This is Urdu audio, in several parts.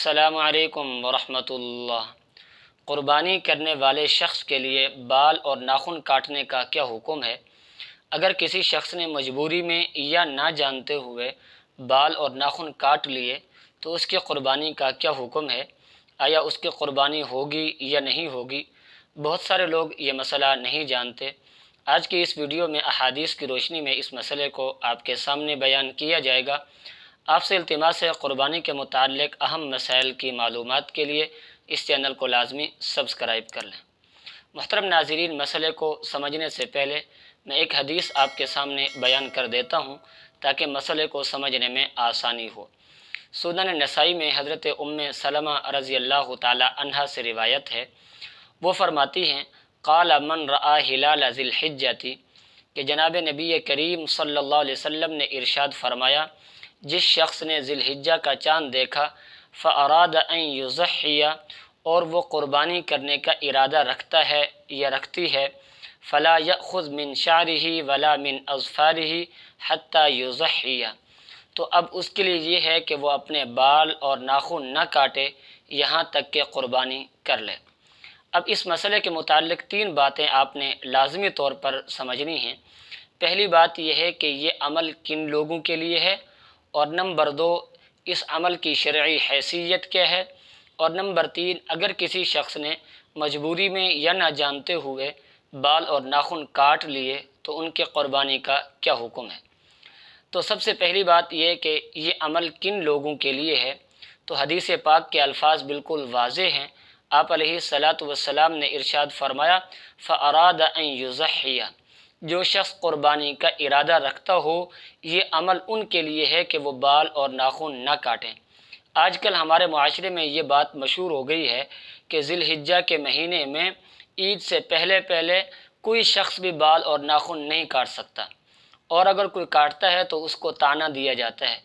السلام علیکم ورحمۃ اللہ۔ قربانی کرنے والے شخص کے لیے بال اور ناخن کاٹنے کا کیا حکم ہے؟ اگر کسی شخص نے مجبوری میں یا نہ جانتے ہوئے بال اور ناخن کاٹ لیے تو اس کی قربانی کا کیا حکم ہے؟ آیا اس کی قربانی ہوگی یا نہیں ہوگی؟ بہت سارے لوگ یہ مسئلہ نہیں جانتے۔ آج کی اس ویڈیو میں احادیث کی روشنی میں اس مسئلے کو آپ کے سامنے بیان کیا جائے گا۔ آپ سے التماس ہے قربانی کے متعلق اہم مسائل کی معلومات کے لیے اس چینل کو لازمی سبسکرائب کر لیں۔ محترم ناظرین، مسئلے کو سمجھنے سے پہلے میں ایک حدیث آپ کے سامنے بیان کر دیتا ہوں تاکہ مسئلے کو سمجھنے میں آسانی ہو۔ سنن نسائی میں حضرت ام سلمہ رضی اللہ تعالی عنہا سے روایت ہے، وہ فرماتی ہیں قال من رأى ہلال ذی الحجۃ، کہ جناب نبی کریم صلی اللہ علیہ وسلم نے ارشاد فرمایا، جس شخص نے ذی الحجہ کا چاند دیکھا فاراد ان یضحی، اور وہ قربانی کرنے کا ارادہ رکھتا ہے یا رکھتی ہے، فلا یأخذ من شعرہ ولا من اظفارہ حتی یضحی، تو اب اس کے لیے یہ ہے کہ وہ اپنے بال اور ناخن نہ کاٹے یہاں تک کہ قربانی کر لے۔ اب اس مسئلے کے متعلق تین باتیں آپ نے لازمی طور پر سمجھنی ہیں۔ پہلی بات یہ ہے کہ یہ عمل کن لوگوں کے لیے ہے، اور نمبر دو، اس عمل کی شرعی حیثیت کیا ہے، اور نمبر تین، اگر کسی شخص نے مجبوری میں یا نہ جانتے ہوئے بال اور ناخن کاٹ لیے تو ان کے قربانی کا کیا حکم ہے۔ تو سب سے پہلی بات یہ کہ یہ عمل کن لوگوں کے لیے ہے، تو حدیث پاک کے الفاظ بالکل واضح ہیں۔ آپ علیہ الصلاۃ والسلام نے ارشاد فرمایا فاراد ان یضحی، جو شخص قربانی کا ارادہ رکھتا ہو یہ عمل ان کے لیے ہے کہ وہ بال اور ناخن نہ کاٹیں۔ آج کل ہمارے معاشرے میں یہ بات مشہور ہو گئی ہے کہ ذی الحجہ کے مہینے میں عید سے پہلے کوئی شخص بھی بال اور ناخن نہیں کاٹ سکتا، اور اگر کوئی کاٹتا ہے تو اس کو طعنہ دیا جاتا ہے،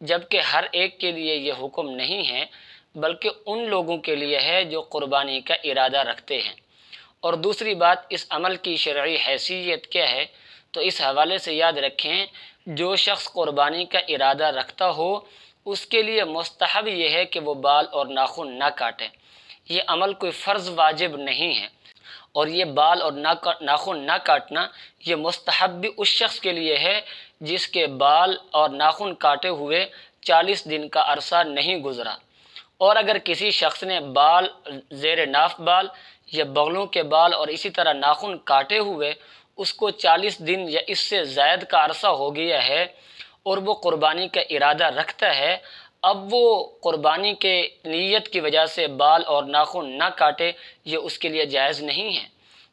جبکہ ہر ایک کے لیے یہ حکم نہیں ہے، بلکہ ان لوگوں کے لیے ہے جو قربانی کا ارادہ رکھتے ہیں۔ اور دوسری بات، اس عمل کی شرعی حیثیت کیا ہے، تو اس حوالے سے یاد رکھیں جو شخص قربانی کا ارادہ رکھتا ہو اس کے لیے مستحب یہ ہے کہ وہ بال اور ناخن نہ کاٹے۔ یہ عمل کوئی فرض واجب نہیں ہے، اور یہ بال اور ناخن نہ کاٹنا یہ مستحب بھی اس شخص کے لیے ہے جس کے بال اور ناخن کاٹے ہوئے 40 دن کا عرصہ نہیں گزرا۔ اور اگر کسی شخص نے بال، زیر ناف بال یا بغلوں کے بال اور اسی طرح ناخن کاٹے ہوئے اس کو 40 دن یا اس سے زائد کا عرصہ ہو گیا ہے اور وہ قربانی کا ارادہ رکھتا ہے، اب وہ قربانی کے نیت کی وجہ سے بال اور ناخن نہ کاٹے، یہ اس کے لیے جائز نہیں ہے،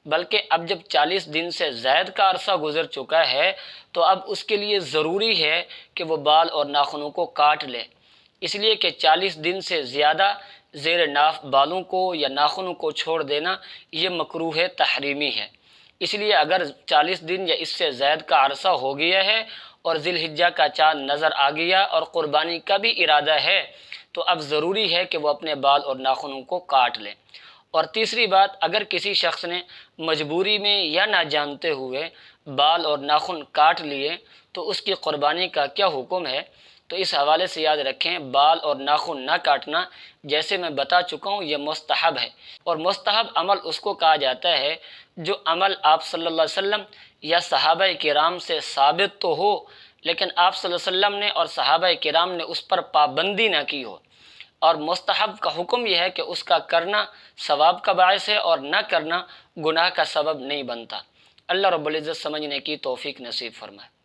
بلکہ اب جب 40 دن سے زائد کا عرصہ گزر چکا ہے تو اب اس کے لیے ضروری ہے کہ وہ بال اور ناخنوں کو کاٹ لے، اس لیے کہ 40 دن سے زیادہ زیر ناف بالوں کو یا ناخنوں کو چھوڑ دینا یہ مکروہ تحریمی ہے۔ اس لیے اگر 40 دن یا اس سے زائد کا عرصہ ہو گیا ہے اور ذی الحجہ کا چاند نظر آ گیا اور قربانی کا بھی ارادہ ہے تو اب ضروری ہے کہ وہ اپنے بال اور ناخنوں کو کاٹ لیں۔ اور تیسری بات، اگر کسی شخص نے مجبوری میں یا نہ جانتے ہوئے بال اور ناخن کاٹ لیے تو اس کی قربانی کا کیا حکم ہے، تو اس حوالے سے یاد رکھیں بال اور ناخن نہ کاٹنا جیسے میں بتا چکا ہوں یہ مستحب ہے، اور مستحب عمل اس کو کہا جاتا ہے جو عمل آپ صلی اللہ علیہ وسلم یا صحابہ کرام سے ثابت تو ہو لیکن آپ صلی اللہ علیہ وسلم نے اور صحابہ کرام نے اس پر پابندی نہ کی ہو، اور مستحب کا حکم یہ ہے کہ اس کا کرنا ثواب کا باعث ہے اور نہ کرنا گناہ کا سبب نہیں بنتا۔ اللہ رب العزت سمجھنے کی توفیق نصیب فرمائے۔